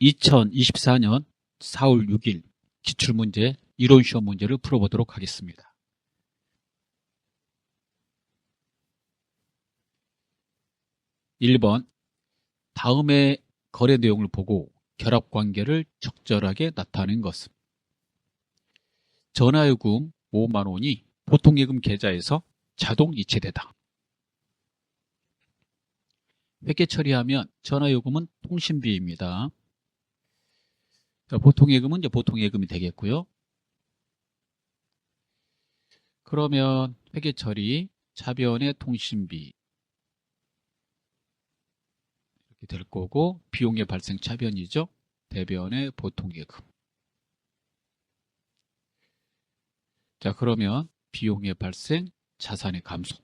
2024년 4월 6일 기출문제 이론시험 문제를 풀어보도록 하겠습니다. (1번) 다음의 거래 내용을 보고 결합관계를 적절하게 나타낸 것은 전화요금 5만원이 보통예금 계좌에서 자동 이체되다. 회계 처리하면 전화요금은 통신비입니다. 보통예금은 이제 보통예금이 되겠고요. 그러면 회계 처리 차변의 통신비 이렇게 될 거고, 비용의 발생 차변이죠. 대변의 보통예금. 자, 그러면 비용의 발생, 자산의 감소.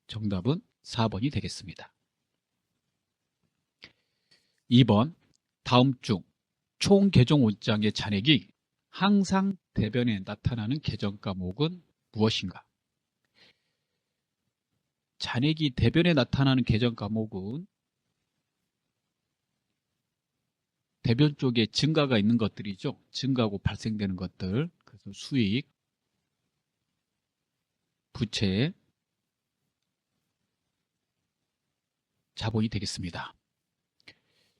정답은 4번이 되겠습니다. 2번 다음 중 총 계정 원장의 잔액이 항상 대변에 나타나는 계정 과목은 무엇인가? 잔액이 대변에 나타나는 계정 과목은 대변 쪽에 증가가 있는 것들이죠. 증가하고 발생되는 것들. 그래서 수익, 부채, 자본이 되겠습니다.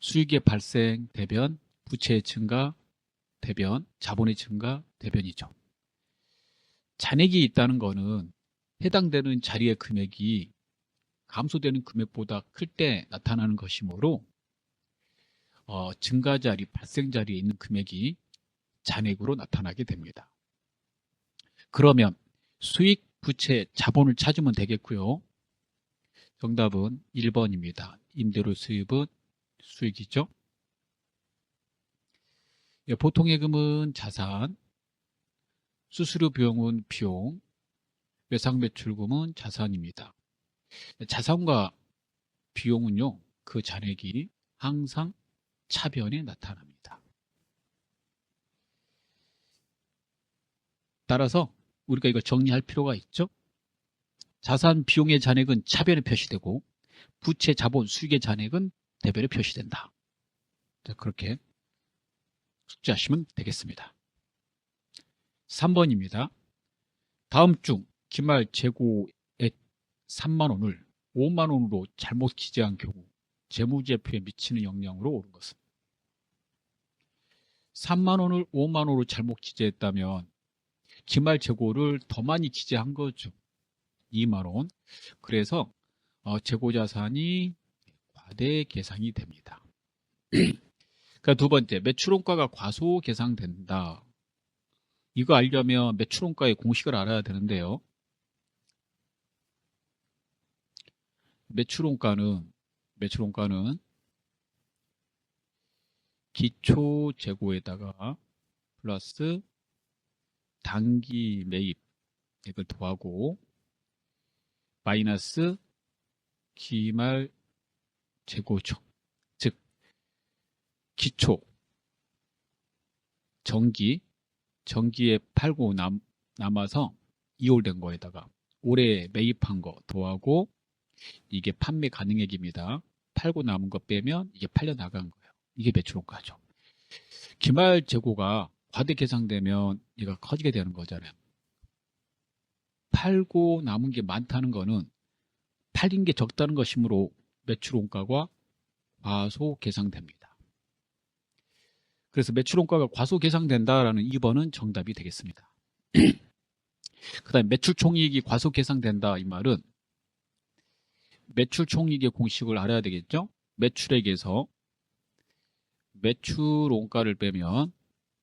수익의 발생, 대변, 부채의 증가, 대변, 자본의 증가, 대변이죠. 잔액이 있다는 거는 해당되는 자리의 금액이 감소되는 금액보다 클 때 나타나는 것이므로 증가 자리, 발생 자리에 있는 금액이 잔액으로 나타나게 됩니다. 그러면 수익, 부채, 자본을 찾으면 되겠고요. 정답은 1번입니다. 임대료 수입은 수익이죠. 보통예금은 자산, 수수료 비용은 비용, 외상매출금은 자산입니다. 자산과 비용은요, 그 잔액이 항상 차변에 나타납니다. 따라서 우리가 이거 정리할 필요가 있죠. 자산, 비용의 잔액은 차변에 표시되고 부채, 자본, 수익의 잔액은 대변에 표시된다. 자, 그렇게 숙지하시면 되겠습니다. 3번입니다. 다음 중 기말 재고액 3만원을 5만원으로 잘못 기재한 경우 재무제표에 미치는 영향으로 옳은 것은? 3만원을 5만원으로 잘못 기재했다면 기말 재고를 더 많이 기재한 거죠. 2만원. 그래서 재고자산이 과대 계상이 됩니다. 그러니까 두 번째, 매출원가가 과소 계상된다. 이거 알려면 매출원가의 공식을 알아야 되는데요. 매출원가는 기초 재고에다가 플러스 단기 매입액을 더하고 마이너스 기말 재고죠. 즉 기초 정기에 팔고 남아서 2월 된 거에다가 올해 매입한 거 더하고 이게 판매 가능액입니다. 팔고 남은 거 빼면 이게 팔려 나간 거예요. 이게 매출원가죠. 기말 재고가 과대 계상되면 얘가 커지게 되는 거잖아요. 팔고 남은 게 많다는 거는 팔린 게 적다는 것이므로 매출원가가 과소 계상됩니다. 그래서 매출원가가 과소 계상된다라는 2번은 정답이 되겠습니다. 그 다음에 매출총이익이 과소 계상된다 이 말은 매출총이익의 공식을 알아야 되겠죠. 매출액에서 매출원가를 빼면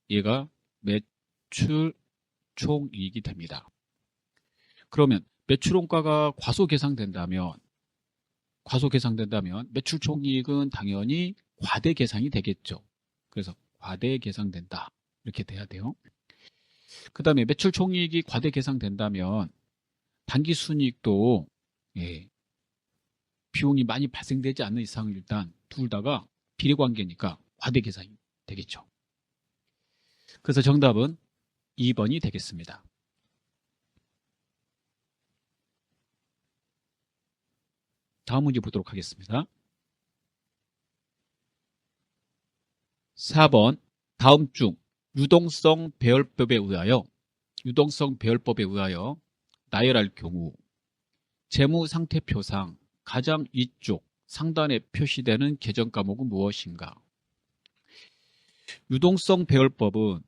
얘가 매출총이익이 됩니다. 그러면 매출원가가 과소 계상된다면 매출총이익은 당연히 과대 계상이 되겠죠. 그래서 과대 계상된다 이렇게 돼야 돼요. 그 다음에 매출총이익이 과대 계상된다면 단기순이익도 비용이 많이 발생되지 않는 이상 일단 둘 다가 비례관계니까 과대 계상이 되겠죠. 그래서 정답은 2번이 되겠습니다. 다음 문제 보도록 하겠습니다. 4번 다음 중 유동성 배열법에 의하여 나열할 경우 재무 상태표상 가장 위쪽 상단에 표시되는 계정 과목은 무엇인가? 유동성 배열법은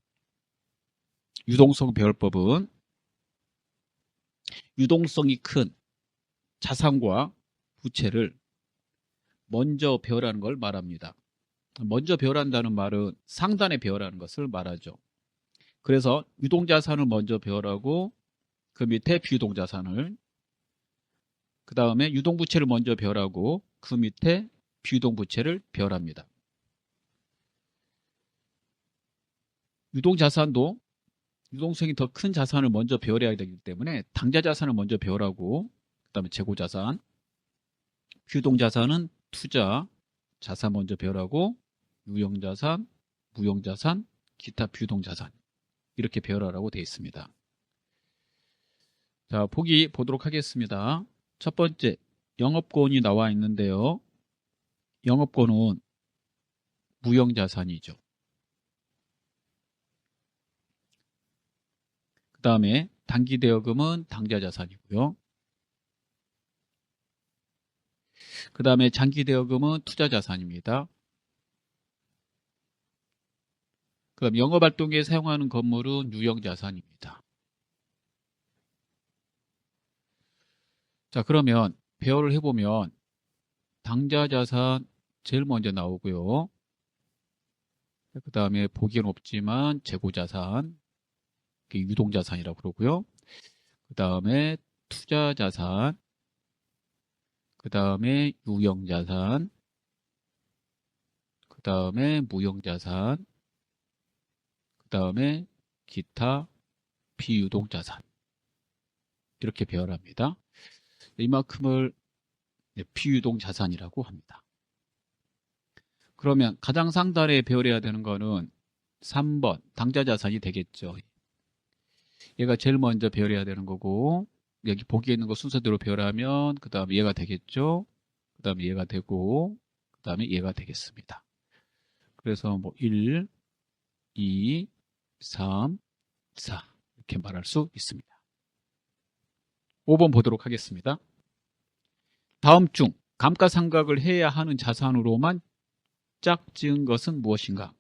유동성이 큰 자산과 부채를 먼저 배열하는 걸 말합니다. 먼저 배열한다는 말은 상단에 배열하는 것을 말하죠. 그래서 유동자산을 먼저 배열하고 그 밑에 비유동자산을, 그 다음에 유동부채를 먼저 배열하고 그 밑에 비유동부채를 배열합니다. 유동자산도 유동성이 더 큰 자산을 먼저 배열해야 되기 때문에 당좌자산을 먼저 배열하고 그 다음에 재고자산, 비유동자산은 투자, 자산 먼저 배열하고 유형자산, 무형자산, 기타 비유동자산 이렇게 배열하라고 되어 있습니다. 자, 보기 보도록 하겠습니다. 첫 번째, 영업권이 나와 있는데요. 영업권은 무형자산이죠. 그 다음에 단기대여금은 당좌자산이고요. 그 다음에 장기대여금은 투자자산입니다. 그 다음 영업활동에 사용하는 건물은 유형자산입니다. 자, 그러면 배열을 해보면 당좌자산 제일 먼저 나오고요. 그 다음에 보기엔 없지만 재고자산, 유동자산이라고 그러고요. 그 다음에 투자자산, 그 다음에 유형자산, 그 다음에 무형자산, 그 다음에 기타 비유동자산 이렇게 배열합니다. 이만큼을 비유동자산이라고 합니다. 그러면 가장 상단에 배열해야 되는 거는 3번 당좌자산이 되겠죠. 얘가 제일 먼저 배열해야 되는 거고 여기 보기에 있는 거 순서대로 배열하면 그 다음에 얘가 되겠죠. 그 다음에 얘가 되고 그 다음에 얘가 되겠습니다. 그래서 뭐 1, 2, 3, 4 이렇게 말할 수 있습니다. 5번 보도록 하겠습니다. 다음 중 감가상각을 해야 하는 자산으로만 짝지은 것은 무엇인가?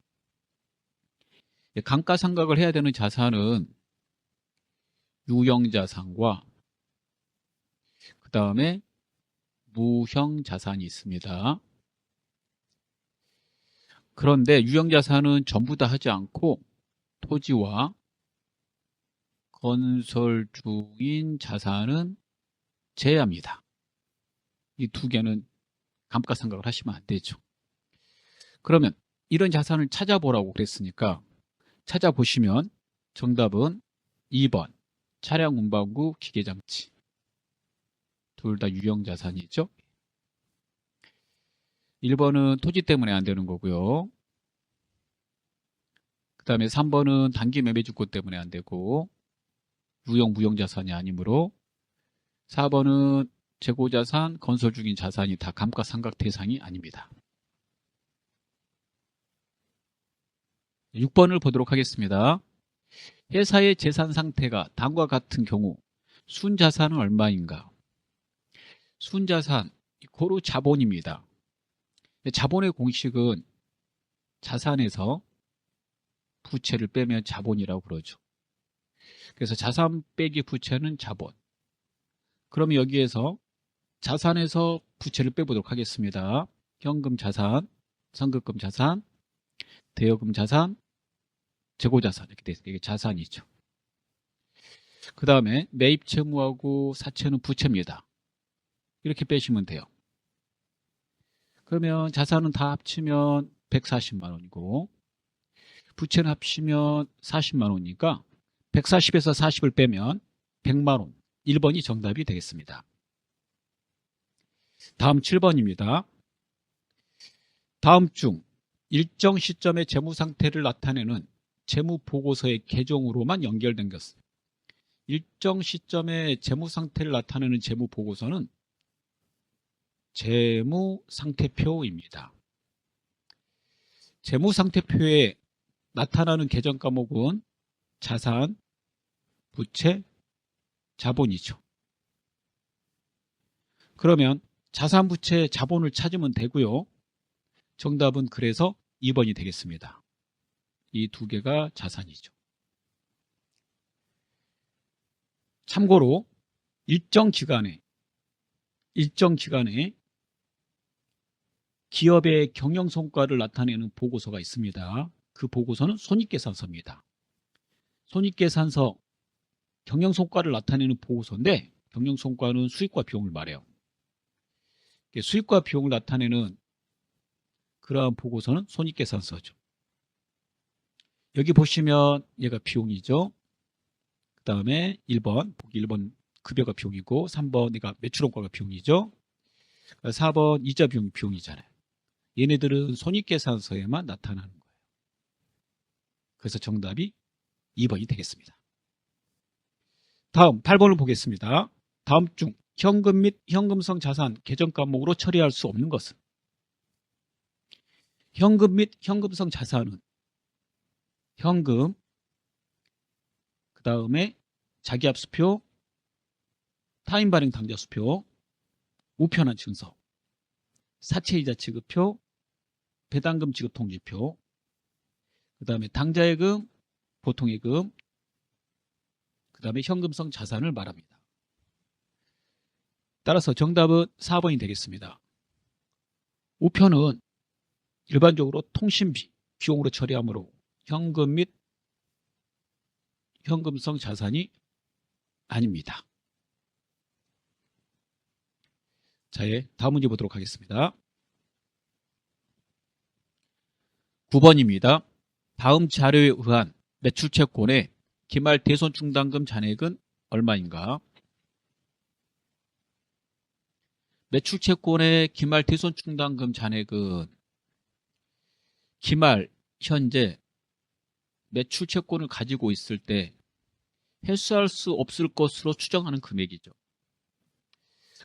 감가상각을 해야 되는 자산은 유형자산과 그 다음에 무형자산이 있습니다. 그런데 유형자산은 전부 다 하지 않고 토지와 건설 중인 자산은 제외합니다. 이 두 개는 감가상각을 하시면 안 되죠. 그러면 이런 자산을 찾아보라고 그랬으니까 찾아보시면 정답은 2번 차량 운반구 기계장치. 둘 다 유형자산이죠. 1번은 토지 때문에 안 되는 거고요. 그 다음에 3번은 단기 매매주권 때문에 안 되고 유형 무형자산이 아니므로 4번은 재고자산, 건설 중인 자산이 다 감가상각 대상이 아닙니다. 6번을 보도록 하겠습니다. 회사의 재산 상태가 다음과 같은 경우 순자산은 얼마인가? 순자산, 고루 자본입니다. 자본의 공식은 자산에서 부채를 빼면 자본이라고 그러죠. 그래서 자산 빼기 부채는 자본. 그러면 여기에서 자산에서 부채를 빼보도록 하겠습니다. 현금 자산, 선급금 자산, 대여금 자산, 재고자산 이렇게 돼 있어요. 이게 자산이죠. 그 다음에 매입 채무하고 사채는 부채입니다. 이렇게 빼시면 돼요. 그러면 자산은 다 합치면 140만 원이고 부채는 합치면 40만 원이니까 140에서 40을 빼면 100만 원. 1번이 정답이 되겠습니다. 다음 7번입니다. 다음 중 일정 시점의 재무 상태를 나타내는 재무 보고서의 계정으로만 연결된 것. 일정 시점의 재무 상태를 나타내는 재무 보고서는 재무 상태표입니다. 재무상태표에 나타나는 계정 과목은 자산, 부채, 자본이죠. 그러면 자산, 부채, 자본을 찾으면 되고요. 정답은 그래서 2번이 되겠습니다. 이 두 개가 자산이죠. 참고로 일정 기간에 기업의 경영성과를 나타내는 보고서가 있습니다. 그 보고서는 손익계산서입니다. 손익계산서 경영성과를 나타내는 보고서인데 경영성과는 수익과 비용을 말해요. 수익과 비용을 나타내는 그러한 보고서는 손익계산서죠. 여기 보시면 얘가 비용이죠. 그 다음에 1번, 보기 1번 급여가 비용이고 3번 얘가 매출원가가 비용이죠. 4번 이자 비용이 비용이잖아요. 얘네들은 손익계산서에만 나타나는 거예요. 그래서 정답이 2번이 되겠습니다. 다음 8번을 보겠습니다. 다음 중 현금 및 현금성 자산 계정 과목으로 처리할 수 없는 것은? 현금 및 현금성 자산은 현금, 그 다음에 자기압수표, 타인 발행 당좌수표, 우편한 증서, 사채이자 지급표, 배당금 지급 통지표, 그 다음에 당좌예금, 보통예금, 그 다음에 현금성 자산을 말합니다. 따라서 정답은 4번이 되겠습니다. 우편은 일반적으로 통신비, 비용으로 처리하므로 현금 및 현금성 자산이 아닙니다. 자, 다음 문제 보도록 하겠습니다. 9번입니다. 다음 자료에 의한 매출채권의 기말 대손충당금 잔액은 얼마인가? 매출채권의 기말 대손충당금 잔액은 기말 현재 매출채권을 가지고 있을 때 회수할 수 없을 것으로 추정하는 금액이죠.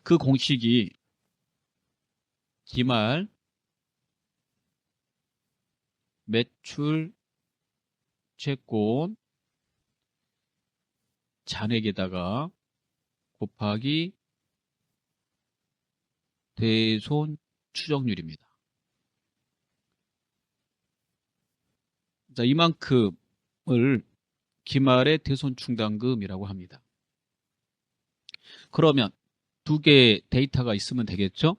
그 공식이 기말 매출채권 잔액에다가 곱하기 대손 추정률입니다. 자, 이만큼을 기말의 대손충당금이라고 합니다. 그러면 두 개의 데이터가 있으면 되겠죠?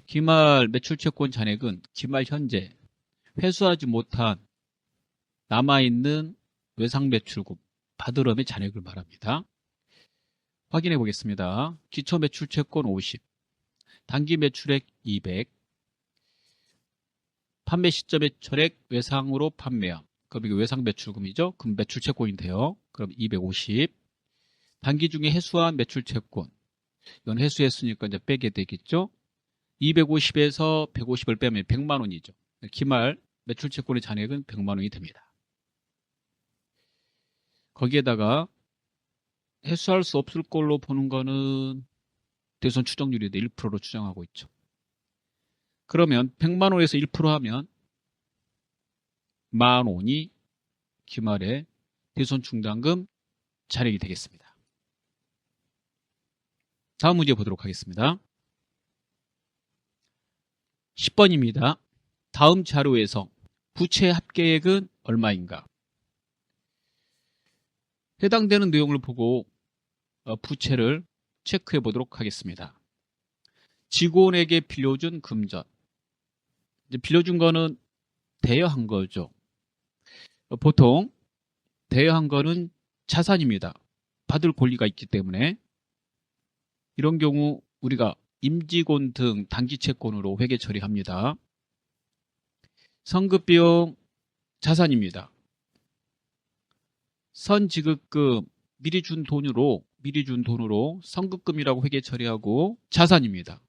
기말 매출채권 잔액은 기말 현재 회수하지 못한 남아있는 외상매출금 받으러의 잔액을 말합니다. 확인해 보겠습니다. 기초매출채권 50, 단기매출액 200, 판매 시점의 전액 외상으로 판매함. 그럼 이게 외상매출금이죠. 그럼 매출채권인데요. 그럼 250. 단기 중에 해수한 매출채권. 이건 해수했으니까 이제 빼게 되겠죠. 250에서 150을 빼면 100만 원이죠. 기말 매출채권의 잔액은 100만 원이 됩니다. 거기에다가 해수할 수 없을 걸로 보는 거는 대손 추정률이 1%로 추정하고 있죠. 그러면 100만 원에서 1% 하면 10,000원이 기말의 대손충당금 잔액이 되겠습니다. 다음 문제 보도록 하겠습니다. 10번입니다. 다음 자료에서 부채 합계액은 얼마인가? 해당되는 내용을 보고 부채를 체크해 보도록 하겠습니다. 직원에게 빌려준 금전. 이제 빌려준 거는 대여한 거죠. 보통 대여한 거는 자산입니다. 받을 권리가 있기 때문에 이런 경우 우리가 임직원 등 단기채권으로 회계 처리합니다. 선급비용 자산입니다. 선지급금 미리 준 돈으로 선급금이라고 회계 처리하고 자산입니다.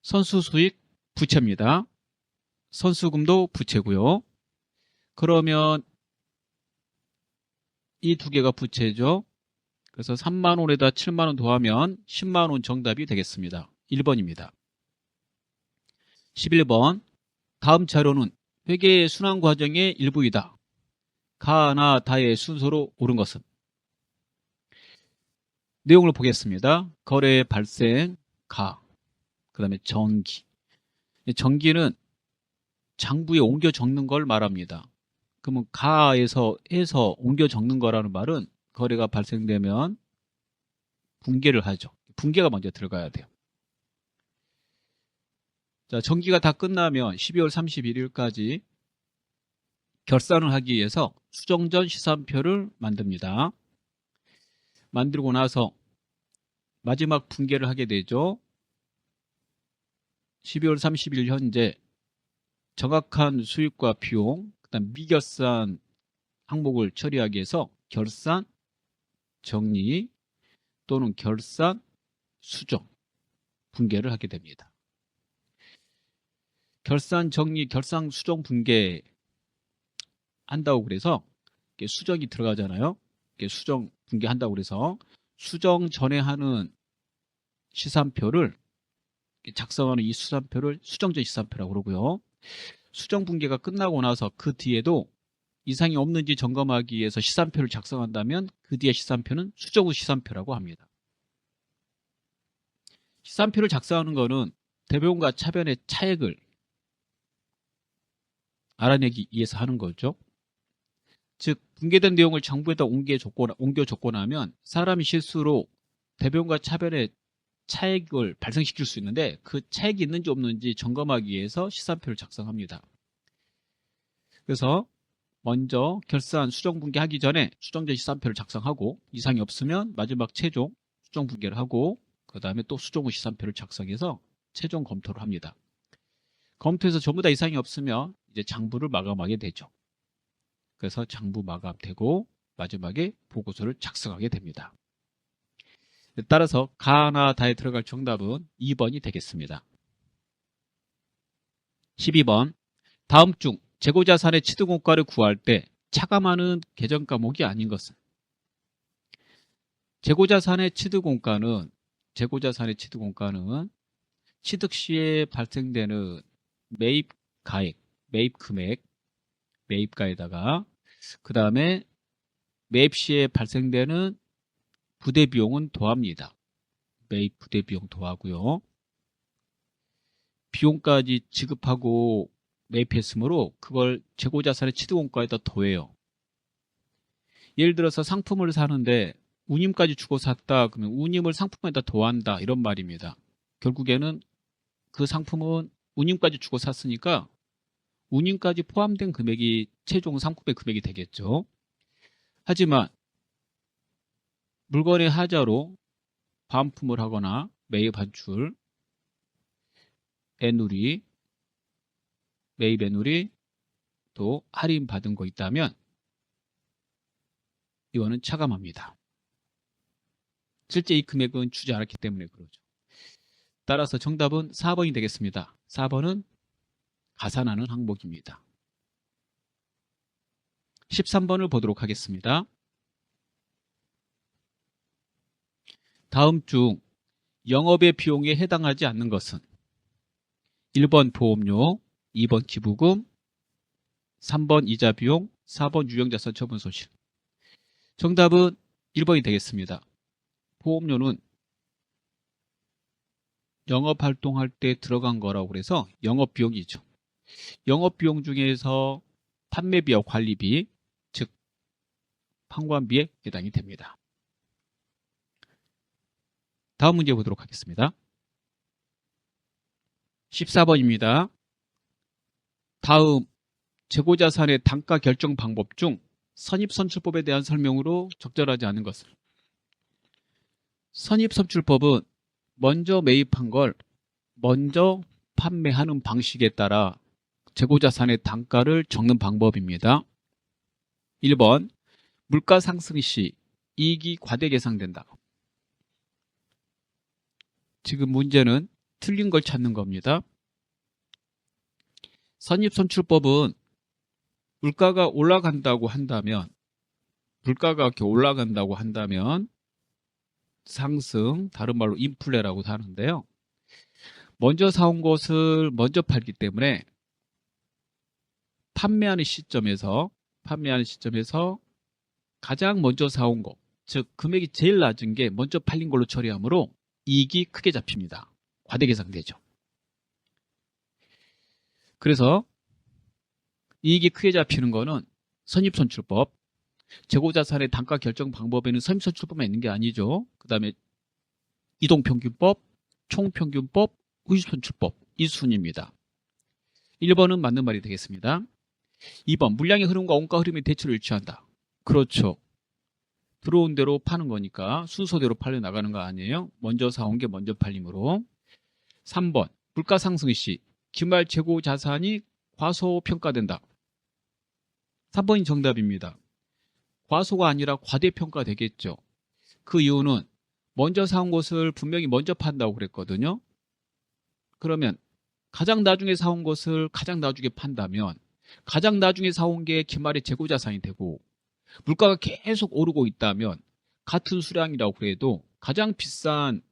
선수수익 부채입니다. 선수금도 부채고요. 그러면 이 두 개가 부채죠. 그래서 3만 원에다 7만 원 더하면 10만 원 정답이 되겠습니다. 1번입니다. 11번 다음 자료는 회계 순환 과정의 일부이다. 가나 다의 순서로 옳은 것은? 내용을 보겠습니다. 거래 발생, 가, 그 다음에 정기. 정기는 장부에 옮겨 적는 걸 말합니다. 그러면 가에서 해서 옮겨 적는 거라는 말은 거래가 발생되면 분계를 하죠. 분계가 먼저 들어가야 돼요. 자, 정기가 다 끝나면 12월 31일까지 결산을 하기 위해서 수정전 시산표를 만듭니다. 만들고 나서 마지막 분계를 하게 되죠. 12월 30일 현재 정확한 수익과 비용, 그다음 미결산 항목을 처리하기 위해서 결산 정리 또는 결산 수정 분계를 하게 됩니다. 결산 정리, 결산 수정 분계 한다고 그래서 수정이 들어가잖아요. 수정 분계한다고 그래서 수정 전에 하는 시산표를 작성하는 이 시산표를 수정전 시산표라고 그러고요. 수정 분계가 끝나고 나서 그 뒤에도 이상이 없는지 점검하기 위해서 시산표를 작성한다면 그 뒤에 시산표는 수정 후 시산표라고 합니다. 시산표를 작성하는 것은 대배분과 차변의 차액을 알아내기 위해서 하는 거죠. 즉 분계된 내용을 정부에다 옮겨 적고 나면 사람이 실수로 대배분과 차변의 차액을 발생시킬 수 있는데 그 차액이 있는지 없는지 점검하기 위해서 시산표를 작성합니다. 그래서 먼저 결산 수정 분계하기 전에 수정전 시산표를 작성하고 이상이 없으면 마지막 최종 수정 분계를 하고 그 다음에 또 수정 후 시산표를 작성해서 최종 검토를 합니다. 검토해서 전부 다 이상이 없으면 이제 장부를 마감하게 되죠. 그래서 장부 마감되고 마지막에 보고서를 작성하게 됩니다. 따라서 가나 다에 들어갈 정답은 2번이 되겠습니다. 12번 다음 중 재고자산의 취득원가를 구할 때 차감하는 계정 과목이 아닌 것은? 재고자산의 취득원가는 취득 시에 발생되는 매입 가액, 매입 금액, 매입가에다가 그 다음에 매입 시에 발생되는 부대 비용은 더합니다. 매입 부대 비용 더하고요. 비용까지 지급하고 매입했으므로 그걸 재고자산의 취득원가에다 더해요. 예를 들어서 상품을 사는데 운임까지 주고 샀다 그러면 운임을 상품에다 더한다 이런 말입니다. 결국에는 그 상품은 운임까지 주고 샀으니까 운임까지 포함된 금액이 최종 상품의 금액이 되겠죠. 하지만 물건의 하자로 반품을 하거나 매입 반출, 애누리, 매입 애누리, 또 할인 받은 거 있다면 이거는 차감합니다. 실제 이 금액은 주지 않았기 때문에 그러죠. 따라서 정답은 4번이 되겠습니다. 4번은 가산하는 항목입니다. 13번을 보도록 하겠습니다. 다음 중 영업의 비용에 해당하지 않는 것은? 1번 보험료, 2번 기부금, 3번 이자 비용, 4번 유형자산 처분 손실. 정답은 1번이 되겠습니다. 보험료는 영업활동할 때 들어간 거라고 그래서 영업비용이죠. 영업비용 중에서 판매비와 관리비, 즉 판관비에 해당이 됩니다. 다음 문제 보도록 하겠습니다. 14번입니다. 다음 재고자산의 단가 결정 방법 중 선입선출법에 대한 설명으로 적절하지 않은 것을? 선입선출법은 먼저 매입한 걸 먼저 판매하는 방식에 따라 재고자산의 단가를 적는 방법입니다. 1번 물가 상승 시 이익이 과대 계상된다. 지금 문제는 틀린 걸 찾는 겁니다. 선입선출법은 물가가 올라간다고 한다면 상승, 다른 말로 인플레라고 하는데요. 먼저 사온 것을 먼저 팔기 때문에 판매하는 시점에서 가장 먼저 사온 거, 즉 금액이 제일 낮은 게 먼저 팔린 걸로 처리하므로 이익이 크게 잡힙니다. 과대계상되죠. 그래서 이익이 크게 잡히는 거는 선입선출법, 재고자산의 단가 결정 방법에는 선입선출법만 있는 게 아니죠. 그 다음에 이동평균법, 총평균법, 후입선출법, 이 순입니다. 1번은 맞는 말이 되겠습니다. 2번, 물량의 흐름과 원가 흐름이 대체로 일치한다. 그렇죠. 들어온 대로 파는 거니까 순서대로 팔려 나가는 거 아니에요? 먼저 사온 게 먼저 팔림으로. 3번, 물가 상승 시 기말 재고 자산이 과소평가된다. 3번이 정답입니다. 과소가 아니라 과대평가 되겠죠. 그 이유는 먼저 사온 것을 분명히 먼저 판다고 그랬거든요. 그러면 가장 나중에 사온 것을 가장 나중에 판다면 가장 나중에 사온 게 기말의 재고자산이 되고, 물가가 계속 오르고 있다면 같은 수량이라고 그래도 가장 비싼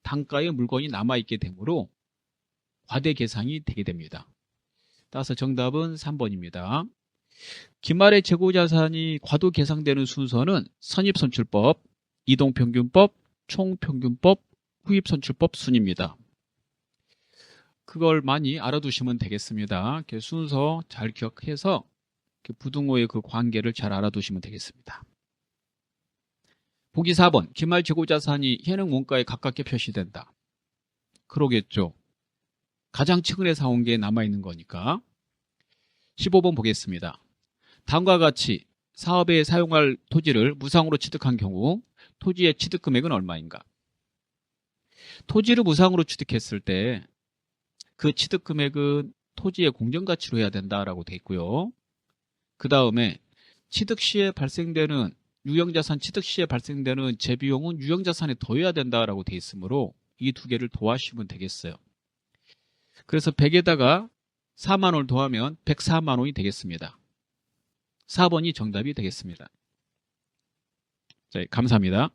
단가의 물건이 남아있게 되므로 과대계상이 되게 됩니다. 따라서 정답은 3번입니다. 기말의 재고자산이 과도계상되는 순서는 선입선출법, 이동평균법, 총평균법, 후입선출법 순입니다. 그걸 많이 알아두시면 되겠습니다. 순서 잘 기억해서 부등호의 그 관계를 잘 알아두시면 되겠습니다. 보기 4번, 기말 재고자산이 현행 원가에 가깝게 표시된다. 그러겠죠. 가장 최근에 사온 게 남아있는 거니까. 15번 보겠습니다. 다음과 같이 사업에 사용할 토지를 무상으로 취득한 경우 토지의 취득금액은 얼마인가? 토지를 무상으로 취득했을 때 그 취득금액은 토지의 공정가치로 해야 된다라고 돼 있고요. 그 다음에 취득 시에 발생되는 유형자산 취득 시에 발생되는 재비용은 유형자산에 더해야 된다라고 돼 있으므로 이 두 개를 더하시면 되겠어요. 그래서 100에다가 4만 원을 더하면 104만 원이 되겠습니다. 4번이 정답이 되겠습니다. 자, 감사합니다.